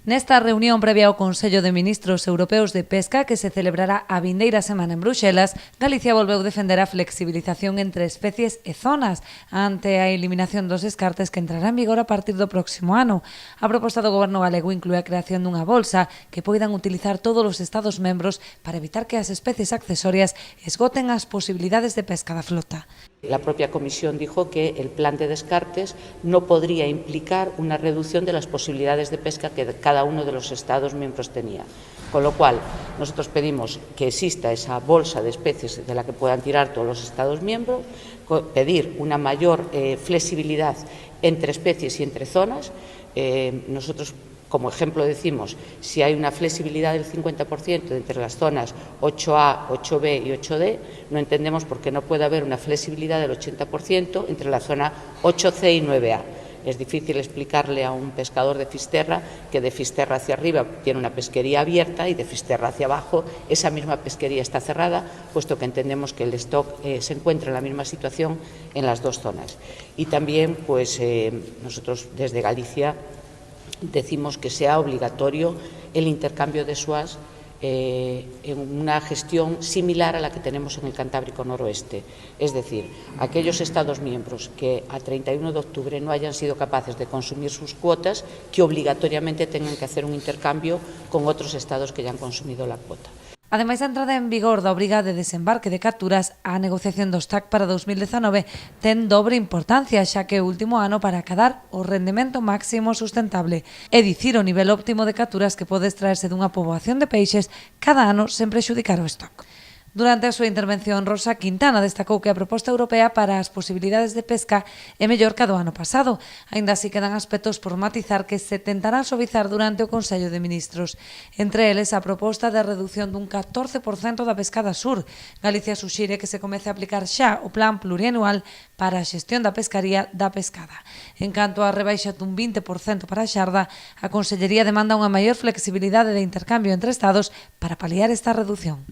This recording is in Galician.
Nesta reunión previa ao Consello de Ministros Europeos de Pesca que se celebrará a vindeira semana en Bruxelas, Galicia volveu defender a flexibilización entre especies e zonas ante a eliminación dos descartes que entrará en vigor a partir do próximo ano. A proposta do Goberno galego inclúe a creación dunha bolsa que poidan utilizar todos os Estados membros para evitar que as especies accesorias esgoten as posibilidades de pesca da flota. La propia Comisión dijo que el plan de descartes no podría implicar una reducción de las posibilidades de pesca que cada uno de los Estados miembros tenía. Con lo cual, nosotros pedimos que exista esa bolsa de especies de la que puedan tirar todos los Estados miembros, pedir una mayor flexibilidad entre especies y entre zonas. Nosotros, como ejemplo, decimos, si hay una flexibilidad del 50% entre las zonas 8A, 8B y 8D, no entendemos por qué no puede haber una flexibilidad del 80% entre la zona 8C y 9A. Es difícil explicarle a un pescador de Fisterra que de Fisterra hacia arriba tiene una pesquería abierta y de Fisterra hacia abajo esa misma pesquería está cerrada, puesto que entendemos que el stock se encuentra en la misma situación en las dos zonas. Y también, pues, nosotros desde Galicia decimos que sea obligatorio el intercambio de SUAS en una gestión similar a la que tenemos en el Cantábrico Noroeste. Es decir, aquellos Estados miembros que a 31 de octubre no hayan sido capaces de consumir sus cuotas, que obligatoriamente tengan que hacer un intercambio con otros Estados que ya han consumido la cuota. Ademais, a entrada en vigor da obriga de desembarque de capturas, a negociación dos TAC para 2019 ten dobre importancia, xa que é o último ano para acadar o rendemento máximo sustentable, é dicir, o nivel óptimo de capturas que pode extraerse dunha poboación de peixes cada ano sen prexudicar o stock. Durante a súa intervención, Rosa Quintana destacou que a proposta europea para as posibilidades de pesca é mellor que a do ano pasado. Aínda así quedan aspectos por matizar que se tentarán suavizar durante o Consello de Ministros. Entre eles, a proposta de reducción dun 14% da pescada sur. Galicia suxire que se comece a aplicar xa o plan plurianual para a xestión da pescaría da pescada. En canto á rebaixa dun 20% para a xarda, a Consellería demanda unha maior flexibilidade de intercambio entre Estados para paliar esta reducción.